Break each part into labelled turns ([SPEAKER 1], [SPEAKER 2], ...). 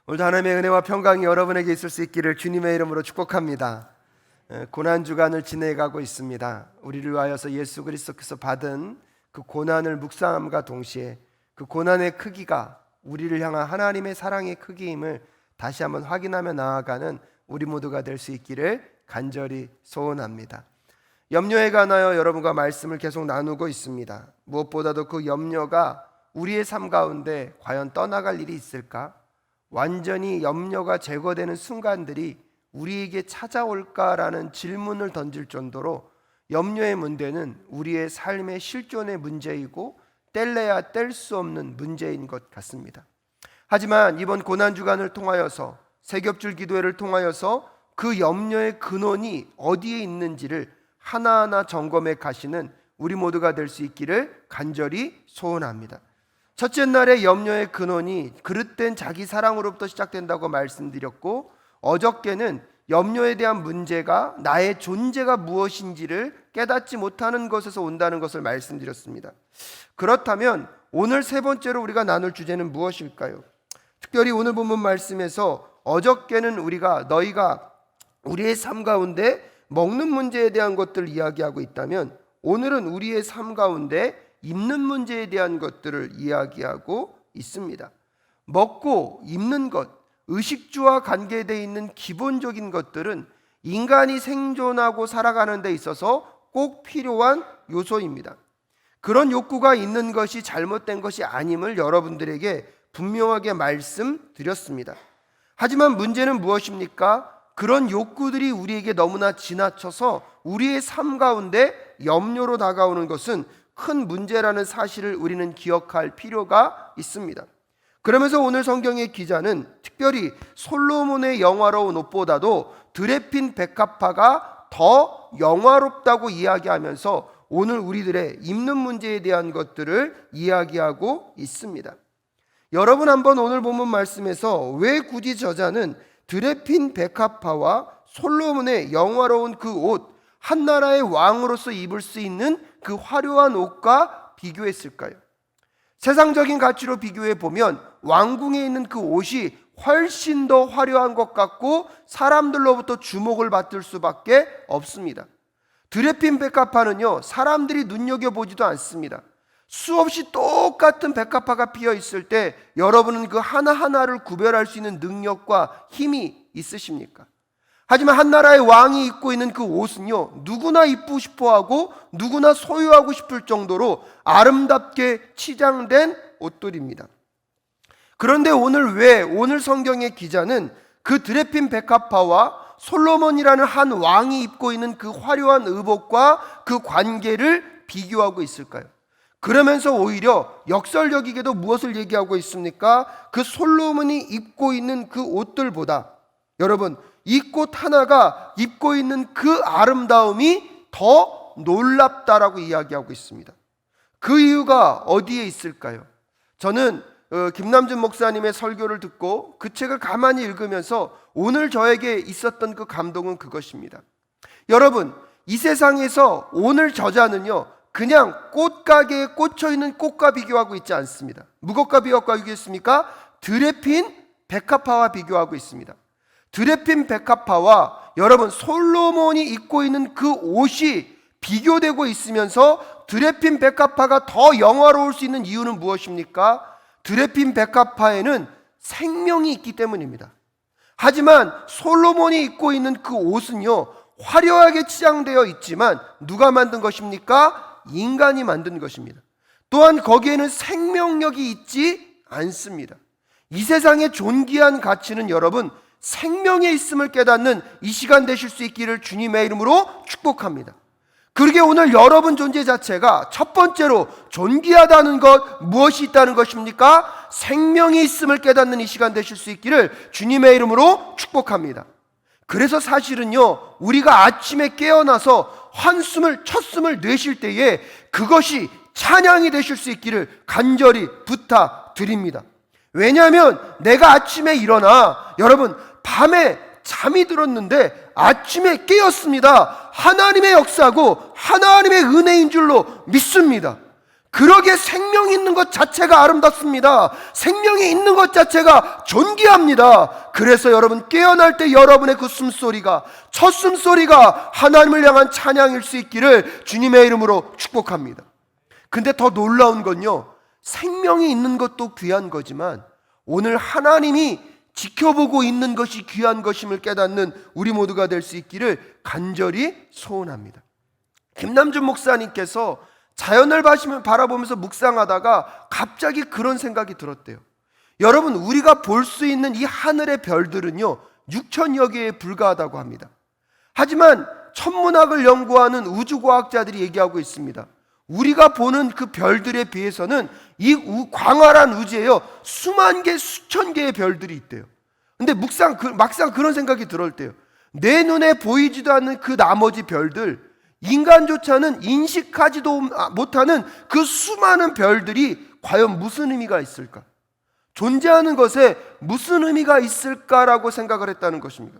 [SPEAKER 1] 오늘도 하나님의 은혜와 평강이 여러분에게 있을 수 있기를 주님의 이름으로 축복합니다. 고난주간을 지내가고 있습니다. 우리를 위하여서 예수 그리스도께서 받은 그 고난을 묵상함과 동시에 그 고난의 크기가 우리를 향한 하나님의 사랑의 크기임을 다시 한번 확인하며 나아가는 우리 모두가 될 수 있기를 간절히 소원합니다. 염려에 관하여 여러분과 말씀을 계속 나누고 있습니다. 무엇보다도 그 염려가 우리의 삶 가운데 과연 떠나갈 일이 있을까? 완전히 염려가 제거되는 순간들이 우리에게 찾아올까라는 질문을 던질 정도로 염려의 문제는 우리의 삶의 실존의 문제이고 뗄래야 뗄 수 없는 문제인 것 같습니다. 하지만 이번 고난주간을 통하여서 세겹줄 기도회를 통하여서 그 염려의 근원이 어디에 있는지를 하나하나 점검해 가시는 우리 모두가 될 수 있기를 간절히 소원합니다. 첫째 날의 염려의 근원이 그릇된 자기 사랑으로부터 시작된다고 말씀드렸고, 어저께는 염려에 대한 문제가 나의 존재가 무엇인지를 깨닫지 못하는 것에서 온다는 것을 말씀드렸습니다. 그렇다면 오늘 세 번째로 우리가 나눌 주제는 무엇일까요? 특별히 오늘 본문 말씀에서 어저께는 너희가 우리의 삶 가운데 먹는 문제에 대한 것들을 이야기하고 있다면, 오늘은 우리의 삶 가운데 입는 문제에 대한 것들을 이야기하고 있습니다. 먹고 입는 것, 의식주와 관계되어 있는 기본적인 것들은 인간이 생존하고 살아가는 데 있어서 꼭 필요한 요소입니다. 그런 욕구가 있는 것이 잘못된 것이 아님을 여러분들에게 분명하게 말씀드렸습니다. 하지만 문제는 무엇입니까? 그런 욕구들이 우리에게 너무나 지나쳐서 우리의 삶 가운데 염려로 다가오는 것은 큰 문제라는 사실을 우리는 기억할 필요가 있습니다. 그러면서 오늘 성경의 기자는 특별히 솔로몬의 영화로운 옷보다도 드레핀 백합화가 더 영화롭다고 이야기하면서 오늘 우리들의 입는 문제에 대한 것들을 이야기하고 있습니다. 여러분, 한번 오늘 본문 말씀에서 왜 굳이 저자는 드레핀 백합화와 솔로몬의 영화로운 그 옷, 한 나라의 왕으로서 입을 수 있는 그 화려한 옷과 비교했을까요? 세상적인 가치로 비교해 보면 왕궁에 있는 그 옷이 훨씬 더 화려한 것 같고 사람들로부터 주목을 받을 수밖에 없습니다. 드레핀 백합화는요, 사람들이 눈여겨보지도 않습니다. 수없이 똑같은 백합화가 피어 있을 때 여러분은 그 하나하나를 구별할 수 있는 능력과 힘이 있으십니까? 하지만 한 나라의 왕이 입고 있는 그 옷은요, 누구나 입고 싶어하고 누구나 소유하고 싶을 정도로 아름답게 치장된 옷들입니다. 그런데 오늘 성경의 기자는 그 드레핀 백합화와 솔로몬이라는 한 왕이 입고 있는 그 화려한 의복과 그 관계를 비교하고 있을까요? 그러면서 오히려 역설적이게도 무엇을 얘기하고 있습니까? 그 솔로몬이 입고 있는 그 옷들보다 여러분, 이 꽃 하나가 입고 있는 그 아름다움이 더 놀랍다라고 이야기하고 있습니다. 그 이유가 어디에 있을까요? 저는 김남준 목사님의 설교를 듣고 그 책을 가만히 읽으면서 오늘 저에게 있었던 그 감동은 그것입니다. 여러분, 이 세상에서 오늘 저자는요, 그냥 꽃가게에 꽂혀있는 꽃과 비교하고 있지 않습니다. 무엇과 비교하고 있습니까? 드레핀 백합화와 비교하고 있습니다. 드레핀 백합화와 여러분 솔로몬이 입고 있는 그 옷이 비교되고 있으면서 드레핀 백합화가 더 영화로울 수 있는 이유는 무엇입니까? 드레핀 백합화에는 생명이 있기 때문입니다. 하지만 솔로몬이 입고 있는 그 옷은요, 화려하게 치장되어 있지만 누가 만든 것입니까? 인간이 만든 것입니다. 또한 거기에는 생명력이 있지 않습니다. 이 세상의 존귀한 가치는 여러분 생명에 있음을 깨닫는 이 시간 되실 수 있기를 주님의 이름으로 축복합니다. 그러게 오늘 여러분 존재 자체가 첫 번째로 존귀하다는 것, 무엇이 있다는 것입니까? 생명이 있음을 깨닫는 이 시간 되실 수 있기를 주님의 이름으로 축복합니다. 그래서 사실은요, 우리가 아침에 깨어나서 첫 숨을 내쉴 때에 그것이 찬양이 되실 수 있기를 간절히 부탁드립니다. 왜냐하면 내가 아침에 일어나 여러분 밤에 잠이 들었는데 아침에 깨었습니다. 하나님의 역사고 하나님의 은혜인 줄로 믿습니다. 그러기에 생명이 있는 것 자체가 아름답습니다. 생명이 있는 것 자체가 존귀합니다. 그래서 여러분 깨어날 때 여러분의 그 숨소리가, 첫 숨소리가 하나님을 향한 찬양일 수 있기를 주님의 이름으로 축복합니다. 근데 더 놀라운 건요, 생명이 있는 것도 귀한 거지만 오늘 하나님이 지켜보고 있는 것이 귀한 것임을 깨닫는 우리 모두가 될 수 있기를 간절히 소원합니다. 김남준 목사님께서 자연을 바라보면서 묵상하다가 갑자기 그런 생각이 들었대요. 여러분, 우리가 볼 수 있는 이 하늘의 별들은요 6천여 개에 불과하다고 합니다. 하지만 천문학을 연구하는 우주과학자들이 얘기하고 있습니다. 우리가 보는 그 별들에 비해서는 이 광활한 우주에요 수만 개, 수천 개의 별들이 있대요. 근데 막상 그런 생각이 들을 때요, 내 눈에 보이지도 않는 그 나머지 별들, 인간조차는 인식하지도 못하는 그 수많은 별들이 과연 무슨 의미가 있을까? 존재하는 것에 무슨 의미가 있을까라고 생각을 했다는 것입니다.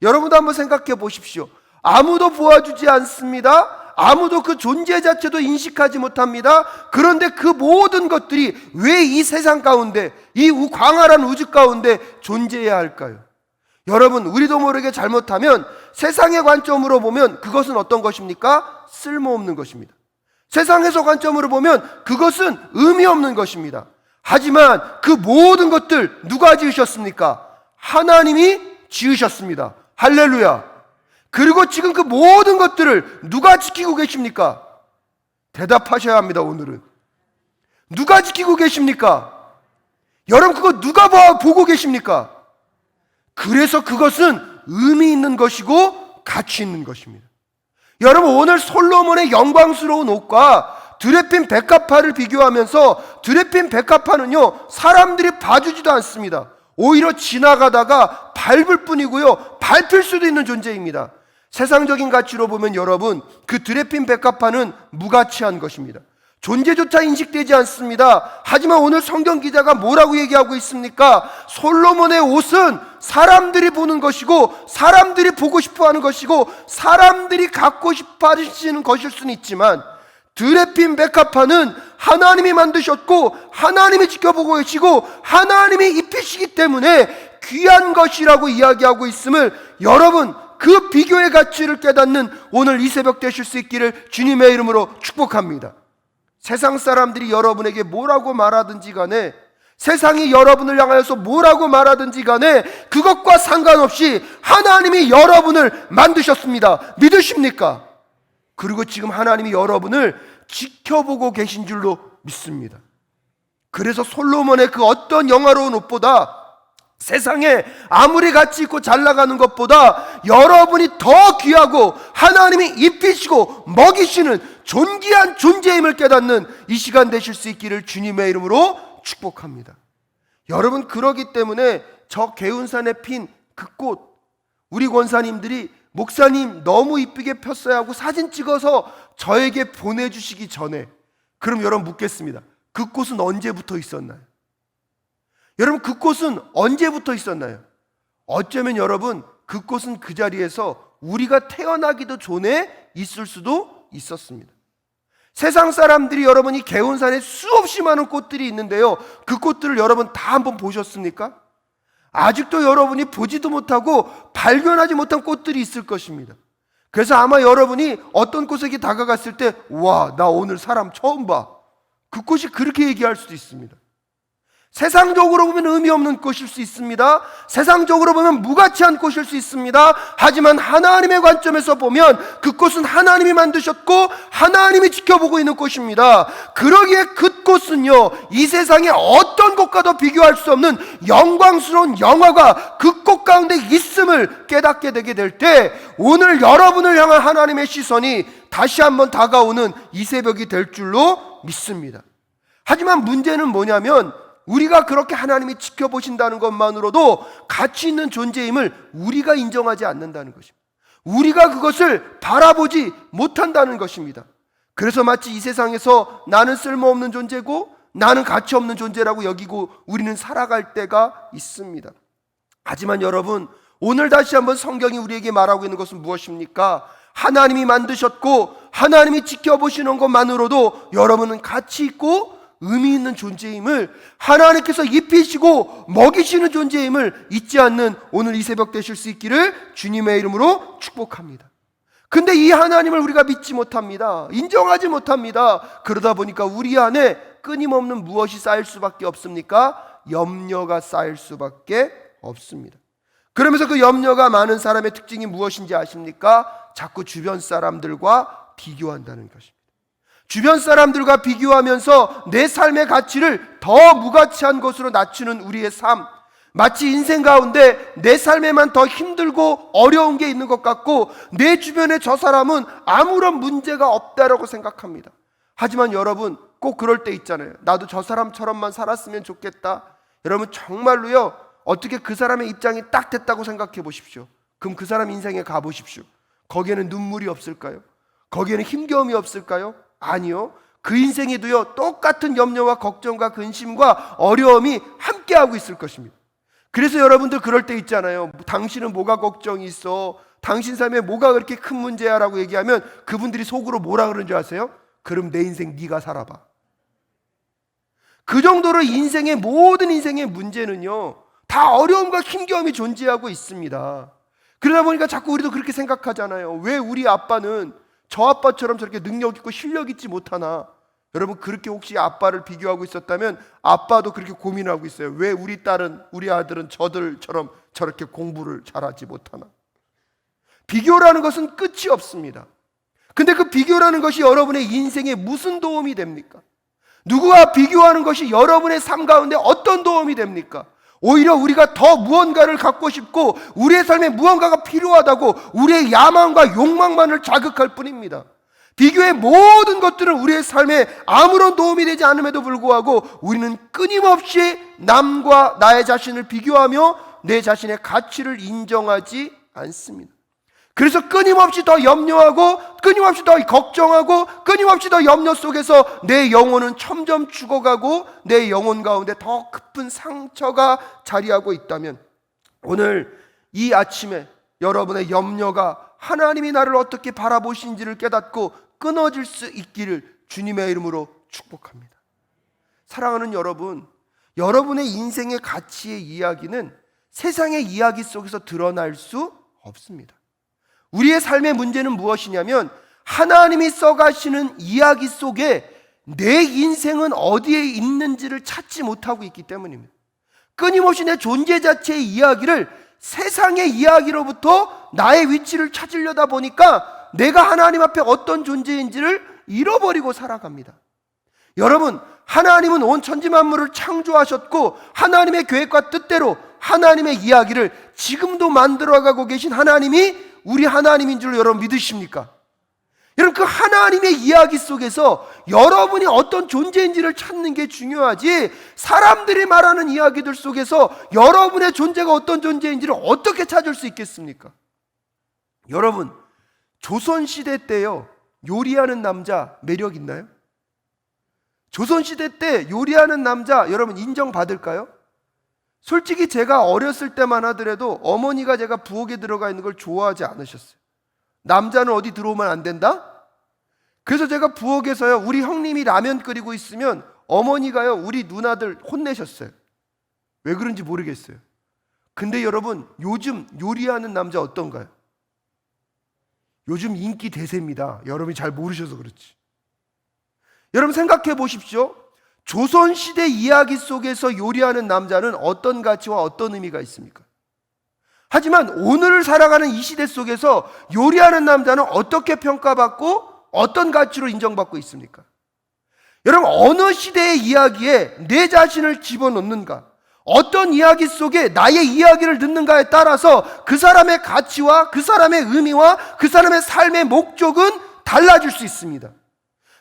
[SPEAKER 1] 여러분도 한번 생각해 보십시오. 아무도 보아주지 않습니다. 아무도 그 존재 자체도 인식하지 못합니다. 그런데 그 모든 것들이 왜 이 세상 가운데, 이 광활한 우주 가운데 존재해야 할까요? 여러분, 우리도 모르게 잘못하면 세상의 관점으로 보면 그것은 어떤 것입니까? 쓸모없는 것입니다. 세상에서 관점으로 보면 그것은 의미 없는 것입니다. 하지만 그 모든 것들 누가 지으셨습니까? 하나님이 지으셨습니다. 할렐루야. 그리고 지금 그 모든 것들을 누가 지키고 계십니까? 대답하셔야 합니다. 오늘은 누가 지키고 계십니까? 여러분, 그거 누가 보고 계십니까? 그래서 그것은 의미 있는 것이고 가치 있는 것입니다. 여러분, 오늘 솔로몬의 영광스러운 옷과 드레핀 백합화를 비교하면서 드레핀 백합화는요 사람들이 봐주지도 않습니다. 오히려 지나가다가 밟을 뿐이고요, 밟힐 수도 있는 존재입니다. 세상적인 가치로 보면 여러분, 그 드레핀 백합화는 무가치한 것입니다. 존재조차 인식되지 않습니다. 하지만 오늘 성경 기자가 뭐라고 얘기하고 있습니까? 솔로몬의 옷은 사람들이 보는 것이고, 사람들이 보고 싶어하는 것이고, 사람들이 갖고 싶어 하시는 것일 수는 있지만, 드레핀 백합화는 하나님이 만드셨고 하나님이 지켜보고 계시고 하나님이 입히시기 때문에 귀한 것이라고 이야기하고 있음을, 여러분, 그 비교의 가치를 깨닫는 오늘 이 새벽 되실 수 있기를 주님의 이름으로 축복합니다. 세상 사람들이 여러분에게 뭐라고 말하든지 간에, 세상이 여러분을 향하여서 뭐라고 말하든지 간에 그것과 상관없이 하나님이 여러분을 만드셨습니다. 믿으십니까? 그리고 지금 하나님이 여러분을 지켜보고 계신 줄로 믿습니다. 그래서 솔로몬의 그 어떤 영화로운 옷보다, 세상에 아무리 가치 있고 잘 나가는 것보다 여러분이 더 귀하고 하나님이 입히시고 먹이시는 존귀한 존재임을 깨닫는 이 시간 되실 수 있기를 주님의 이름으로 축복합니다. 여러분, 그러기 때문에 저 개운산에 핀 그 꽃, 우리 권사님들이 목사님 너무 이쁘게 폈어야 하고 사진 찍어서 저에게 보내주시기 전에, 그럼 여러분 묻겠습니다. 그 꽃은 언제부터 있었나요? 여러분, 그 꽃은 언제부터 있었나요? 어쩌면 여러분, 그 꽃은 그 자리에서 우리가 태어나기도 전에 있을 수도 있었습니다. 세상 사람들이, 여러분이 개운산에 수없이 많은 꽃들이 있는데요, 그 꽃들을 여러분 다 한번 보셨습니까? 아직도 여러분이 보지도 못하고 발견하지 못한 꽃들이 있을 것입니다. 그래서 아마 여러분이 어떤 곳에 다가갔을 때, 와, 나 오늘 사람 처음 봐, 그 꽃이 그렇게 얘기할 수도 있습니다. 세상적으로 보면 의미 없는 꽃일 수 있습니다. 세상적으로 보면 무가치한 꽃일 수 있습니다. 하지만 하나님의 관점에서 보면 그 꽃은 하나님이 만드셨고 하나님이 지켜보고 있는 꽃입니다. 그러기에 그 꽃은요, 이 세상의 어떤 꽃과도 비교할 수 없는 영광스러운 영화가 그 꽃 가운데 있음을 깨닫게 되게 될 때, 오늘 여러분을 향한 하나님의 시선이 다시 한번 다가오는 이 새벽이 될 줄로 믿습니다. 하지만 문제는 뭐냐면, 우리가 그렇게 하나님이 지켜보신다는 것만으로도 가치 있는 존재임을 우리가 인정하지 않는다는 것입니다. 우리가 그것을 바라보지 못한다는 것입니다. 그래서 마치 이 세상에서 나는 쓸모없는 존재고 나는 가치 없는 존재라고 여기고 우리는 살아갈 때가 있습니다. 하지만 여러분, 오늘 다시 한번 성경이 우리에게 말하고 있는 것은 무엇입니까? 하나님이 만드셨고 하나님이 지켜보시는 것만으로도 여러분은 가치 있고 의미 있는 존재임을, 하나님께서 입히시고 먹이시는 존재임을 잊지 않는 오늘 이 새벽 되실 수 있기를 주님의 이름으로 축복합니다. 근데 이 하나님을 우리가 믿지 못합니다. 인정하지 못합니다. 그러다 보니까 우리 안에 끊임없는 무엇이 쌓일 수밖에 없습니까? 염려가 쌓일 수밖에 없습니다. 그러면서 그 염려가 많은 사람의 특징이 무엇인지 아십니까? 자꾸 주변 사람들과 비교한다는 것입니다. 주변 사람들과 비교하면서 내 삶의 가치를 더 무가치한 것으로 낮추는 우리의 삶, 마치 인생 가운데 내 삶에만 더 힘들고 어려운 게 있는 것 같고 내 주변에 저 사람은 아무런 문제가 없다라고 생각합니다. 하지만 여러분, 꼭 그럴 때 있잖아요. 나도 저 사람처럼만 살았으면 좋겠다. 여러분, 정말로요, 어떻게 그 사람의 입장이 딱 됐다고 생각해 보십시오. 그럼 그 사람 인생에 가보십시오. 거기에는 눈물이 없을까요? 거기에는 힘겨움이 없을까요? 아니요. 그 인생에도요, 똑같은 염려와 걱정과 근심과 어려움이 함께하고 있을 것입니다. 그래서 여러분들 그럴 때 있잖아요. 당신은 뭐가 걱정이 있어? 당신 삶에 뭐가 그렇게 큰 문제야? 라고 얘기하면 그분들이 속으로 뭐라 그러는 줄 아세요? 그럼 내 인생 네가 살아봐. 그 정도로 인생의 모든 인생의 문제는요, 다 어려움과 힘겨움이 존재하고 있습니다. 그러다 보니까 자꾸 우리도 그렇게 생각하잖아요. 왜 우리 아빠는 저 아빠처럼 저렇게 능력 있고 실력 있지 못하나? 여러분, 그렇게 혹시 아빠를 비교하고 있었다면 아빠도 그렇게 고민하고 있어요. 왜 우리 딸은, 우리 아들은 저들처럼 저렇게 공부를 잘하지 못하나? 비교라는 것은 끝이 없습니다. 근데 그 비교라는 것이 여러분의 인생에 무슨 도움이 됩니까? 누구와 비교하는 것이 여러분의 삶 가운데 어떤 도움이 됩니까? 오히려 우리가 더 무언가를 갖고 싶고 우리의 삶에 무언가가 필요하다고 우리의 야망과 욕망만을 자극할 뿐입니다. 비교의 모든 것들은 우리의 삶에 아무런 도움이 되지 않음에도 불구하고 우리는 끊임없이 남과 나의 자신을 비교하며 내 자신의 가치를 인정하지 않습니다. 그래서 끊임없이 더 염려하고 끊임없이 더 걱정하고 끊임없이 더 염려 속에서 내 영혼은 점점 죽어가고 내 영혼 가운데 더 깊은 상처가 자리하고 있다면, 오늘 이 아침에 여러분의 염려가 하나님이 나를 어떻게 바라보시는지를 깨닫고 끊어질 수 있기를 주님의 이름으로 축복합니다. 사랑하는 여러분, 여러분의 인생의 가치의 이야기는 세상의 이야기 속에서 드러날 수 없습니다. 우리의 삶의 문제는 무엇이냐면 하나님이 써가시는 이야기 속에 내 인생은 어디에 있는지를 찾지 못하고 있기 때문입니다. 끊임없이 내 존재 자체의 이야기를 세상의 이야기로부터 나의 위치를 찾으려다 보니까 내가 하나님 앞에 어떤 존재인지를 잃어버리고 살아갑니다. 여러분, 하나님은 온 천지 만물을 창조하셨고 하나님의 계획과 뜻대로 하나님의 이야기를 지금도 만들어가고 계신 하나님이 우리 하나님인 줄 여러분 믿으십니까? 여러분, 그 하나님의 이야기 속에서 여러분이 어떤 존재인지를 찾는 게 중요하지, 사람들이 말하는 이야기들 속에서 여러분의 존재가 어떤 존재인지를 어떻게 찾을 수 있겠습니까? 여러분, 조선시대 때요, 요리하는 남자 매력 있나요? 조선시대 때 요리하는 남자 여러분 인정받을까요? 솔직히 제가 어렸을 때만 하더라도 어머니가 제가 부엌에 들어가 있는 걸 좋아하지 않으셨어요. 남자는 어디 들어오면 안 된다? 그래서 제가 부엌에서요, 우리 형님이 라면 끓이고 있으면 어머니가요, 우리 누나들 혼내셨어요. 왜 그런지 모르겠어요. 근데 여러분, 요즘 요리하는 남자 어떤가요? 요즘 인기 대세입니다. 여러분이 잘 모르셔서 그렇지. 여러분 생각해 보십시오. 조선시대 이야기 속에서 요리하는 남자는 어떤 가치와 어떤 의미가 있습니까? 하지만 오늘을 살아가는 이 시대 속에서 요리하는 남자는 어떻게 평가받고 어떤 가치로 인정받고 있습니까? 여러분, 어느 시대의 이야기에 내 자신을 집어넣는가, 어떤 이야기 속에 나의 이야기를 듣는가에 따라서 그 사람의 가치와 그 사람의 의미와 그 사람의 삶의 목적은 달라질 수 있습니다.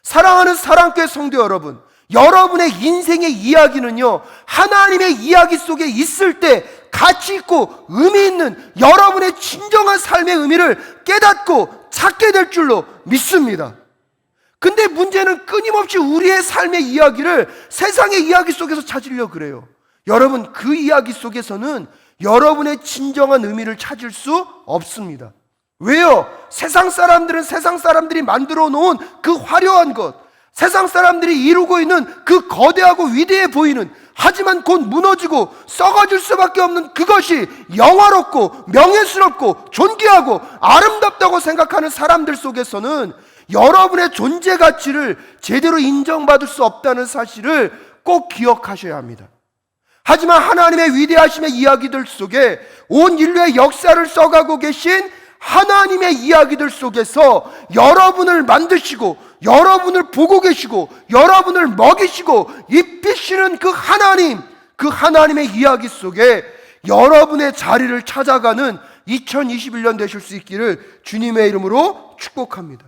[SPEAKER 1] 사랑하는 사랑교회 성도 여러분, 여러분의 인생의 이야기는요, 하나님의 이야기 속에 있을 때 가치 있고 의미 있는 여러분의 진정한 삶의 의미를 깨닫고 찾게 될 줄로 믿습니다. 근데 문제는 끊임없이 우리의 삶의 이야기를 세상의 이야기 속에서 찾으려고 그래요. 여러분, 그 이야기 속에서는 여러분의 진정한 의미를 찾을 수 없습니다. 왜요? 세상 사람들은 세상 사람들이 만들어 놓은 그 화려한 것, 세상 사람들이 이루고 있는 그 거대하고 위대해 보이는, 하지만 곧 무너지고 썩어질 수밖에 없는 그것이 영화롭고 명예스럽고 존귀하고 아름답다고 생각하는 사람들 속에서는 여러분의 존재 가치를 제대로 인정받을 수 없다는 사실을 꼭 기억하셔야 합니다. 하지만 하나님의 위대하심의 이야기들 속에, 온 인류의 역사를 써가고 계신 하나님의 이야기들 속에서 여러분을 만드시고 여러분을 보고 계시고 여러분을 먹이시고 입히시는 그 하나님, 그 하나님의 이야기 속에 여러분의 자리를 찾아가는 2021년 되실 수 있기를 주님의 이름으로 축복합니다.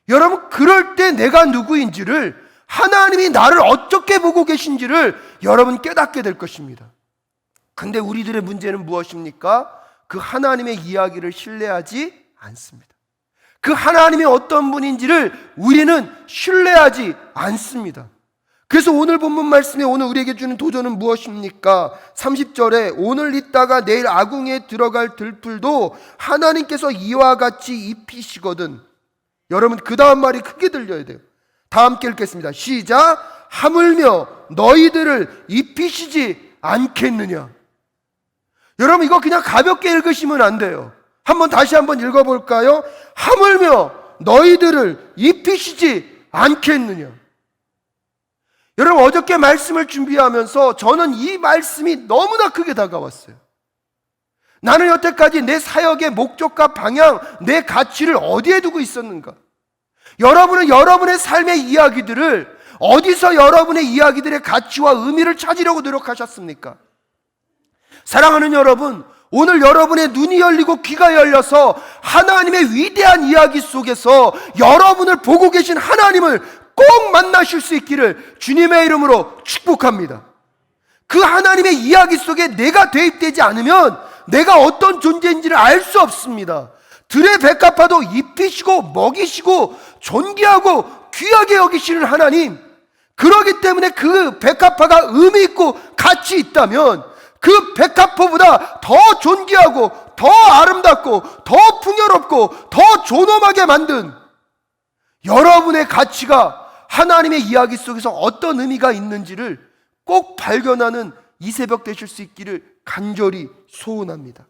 [SPEAKER 1] 여러분, 그럴 때 내가 누구인지를, 하나님이 나를 어떻게 보고 계신지를 여러분 깨닫게 될 것입니다. 근데 우리들의 문제는 무엇입니까? 그 하나님의 이야기를 신뢰하지 않습니다. 그 하나님이 어떤 분인지를 우리는 신뢰하지 않습니다. 그래서 오늘 본문 말씀에 오늘 우리에게 주는 도전은 무엇입니까? 30절에 오늘 있다가 내일 아궁이에 들어갈 들풀도 하나님께서 이와 같이 입히시거든. 여러분, 그 다음 말이 크게 들려야 돼요. 다 함께 읽겠습니다. 시작. 하물며 너희들을 입히시지 않겠느냐. 여러분, 이거 그냥 가볍게 읽으시면 안 돼요. 다시 한번 읽어볼까요? 하물며 너희들을 입히시지 않겠느냐. 여러분, 어저께 말씀을 준비하면서 저는 이 말씀이 너무나 크게 다가왔어요. 나는 여태까지 내 사역의 목적과 방향, 내 가치를 어디에 두고 있었는가? 여러분은 여러분의 삶의 이야기들을 어디서 여러분의 이야기들의 가치와 의미를 찾으려고 노력하셨습니까? 사랑하는 여러분, 오늘 여러분의 눈이 열리고 귀가 열려서 하나님의 위대한 이야기 속에서 여러분을 보고 계신 하나님을 꼭 만나실 수 있기를 주님의 이름으로 축복합니다. 그 하나님의 이야기 속에 내가 대입되지 않으면 내가 어떤 존재인지를 알 수 없습니다. 들의 백합화도 입히시고 먹이시고 존귀하고 귀하게 여기시는 하나님, 그러기 때문에 그 백합화가 의미 있고 가치 있다면 그 백합화보다 더 존귀하고 더 아름답고 더 풍요롭고 더 존엄하게 만든 여러분의 가치가 하나님의 이야기 속에서 어떤 의미가 있는지를 꼭 발견하는 이 새벽 되실 수 있기를 간절히 소원합니다.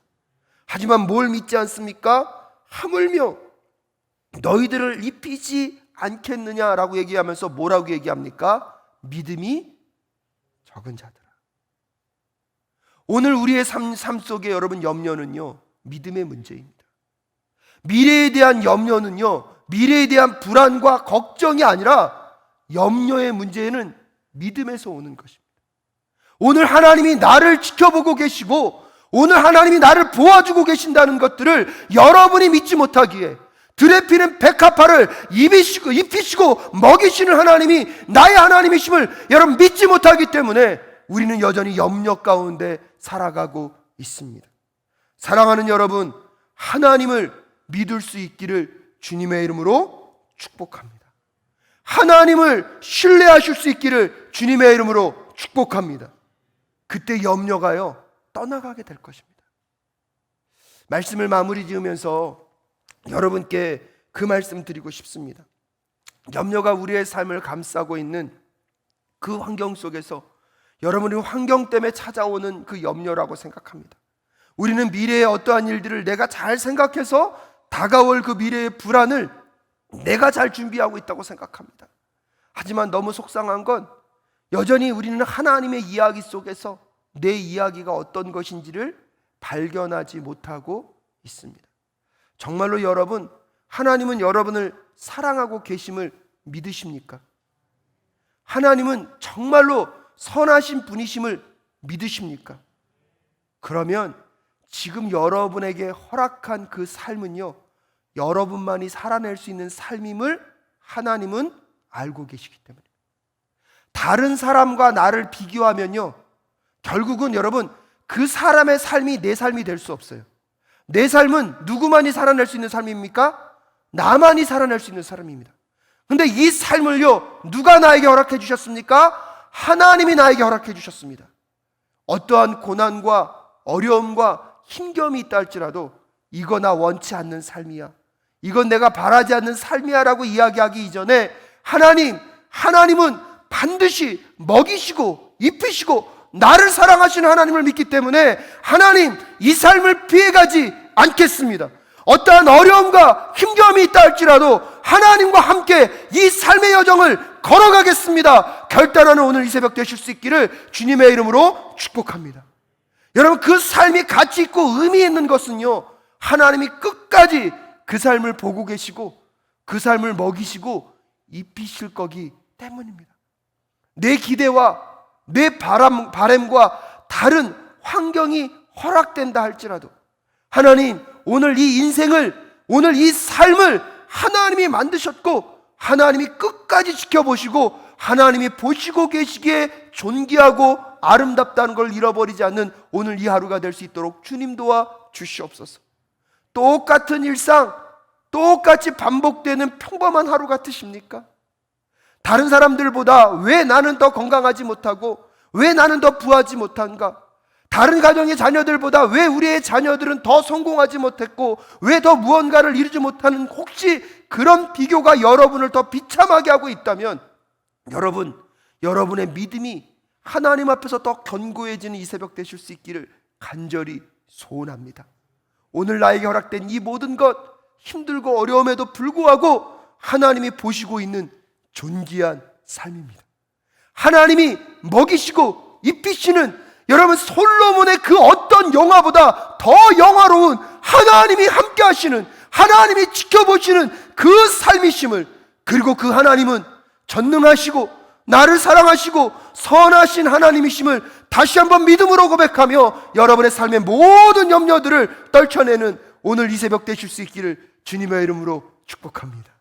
[SPEAKER 1] 하지만 뭘 믿지 않습니까? 하물며 너희들을 입히지 않겠느냐라고 얘기하면서 뭐라고 얘기합니까? 믿음이 적은 자들아. 오늘 우리의 삶 속에 여러분, 염려는요, 믿음의 문제입니다. 미래에 대한 염려는요, 미래에 대한 불안과 걱정이 아니라 염려의 문제는 믿음에서 오는 것입니다. 오늘 하나님이 나를 지켜보고 계시고 오늘 하나님이 나를 보아주고 계신다는 것들을 여러분이 믿지 못하기에, 들에 피는 백합화를 입히시고 먹이시는 하나님이 나의 하나님이심을 여러분 믿지 못하기 때문에 우리는 여전히 염려 가운데 살아가고 있습니다. 사랑하는 여러분, 하나님을 믿을 수 있기를 주님의 이름으로 축복합니다. 하나님을 신뢰하실 수 있기를 주님의 이름으로 축복합니다. 그때 염려가요, 떠나가게 될 것입니다. 말씀을 마무리 지으면서 여러분께 그 말씀 드리고 싶습니다. 염려가 우리의 삶을 감싸고 있는 그 환경 속에서 여러분이 환경 때문에 찾아오는 그 염려라고 생각합니다. 우리는 미래의 어떠한 일들을 내가 잘 생각해서 다가올 그 미래의 불안을 내가 잘 준비하고 있다고 생각합니다. 하지만 너무 속상한 건 여전히 우리는 하나님의 이야기 속에서 내 이야기가 어떤 것인지를 발견하지 못하고 있습니다. 정말로 여러분, 하나님은 여러분을 사랑하고 계심을 믿으십니까? 하나님은 정말로 선하신 분이심을 믿으십니까? 그러면 지금 여러분에게 허락한 그 삶은요, 여러분만이 살아낼 수 있는 삶임을 하나님은 알고 계시기 때문에, 다른 사람과 나를 비교하면요, 결국은 여러분 그 사람의 삶이 내 삶이 될 수 없어요. 내 삶은 누구만이 살아낼 수 있는 삶입니까? 나만이 살아낼 수 있는 삶입니다. 근데 이 삶을요, 누가 나에게 허락해 주셨습니까? 하나님이 나에게 허락해 주셨습니다. 어떠한 고난과 어려움과 힘겨움이 있다 할지라도 이거 나 원치 않는 삶이야, 이건 내가 바라지 않는 삶이야 라고 이야기하기 이전에 하나님은 반드시 먹이시고 입히시고 나를 사랑하시는 하나님을 믿기 때문에 하나님, 이 삶을 피해가지 않겠습니다. 어떠한 어려움과 힘겨움이 있다 할지라도 하나님과 함께 이 삶의 여정을 걸어가겠습니다. 결단하는 오늘 이 새벽 되실 수 있기를 주님의 이름으로 축복합니다. 여러분, 그 삶이 가치 있고 의미 있는 것은요, 하나님이 끝까지 그 삶을 보고 계시고 그 삶을 먹이시고 입히실 거기 때문입니다. 내 기대와 내 바람과 다른 환경이 허락된다 할지라도 하나님, 오늘 이 인생을, 오늘 이 삶을 하나님이 만드셨고 하나님이 끝까지 지켜보시고 하나님이 보시고 계시기에 존귀하고 아름답다는 걸 잃어버리지 않는 오늘 이 하루가 될 수 있도록 주님 도와 주시옵소서. 똑같은 일상, 똑같이 반복되는 평범한 하루 같으십니까? 다른 사람들보다 왜 나는 더 건강하지 못하고 왜 나는 더 부하지 못한가? 다른 가정의 자녀들보다 왜 우리의 자녀들은 더 성공하지 못했고 왜 더 무언가를 이루지 못하는, 혹시 그런 비교가 여러분을 더 비참하게 하고 있다면 여러분의 믿음이 하나님 앞에서 더 견고해지는 이 새벽 되실 수 있기를 간절히 소원합니다. 오늘 나에게 허락된 이 모든 것, 힘들고 어려움에도 불구하고 하나님이 보시고 있는 존귀한 삶입니다. 하나님이 먹이시고 입히시는, 여러분, 솔로몬의 그 어떤 영화보다 더 영화로운 하나님이 함께 하시는, 하나님이 지켜보시는 그 삶이심을, 그리고 그 하나님은 전능하시고 나를 사랑하시고 선하신 하나님이심을 다시 한번 믿음으로 고백하며 여러분의 삶의 모든 염려들을 떨쳐내는 오늘 이 새벽 되실 수 있기를 주님의 이름으로 축복합니다.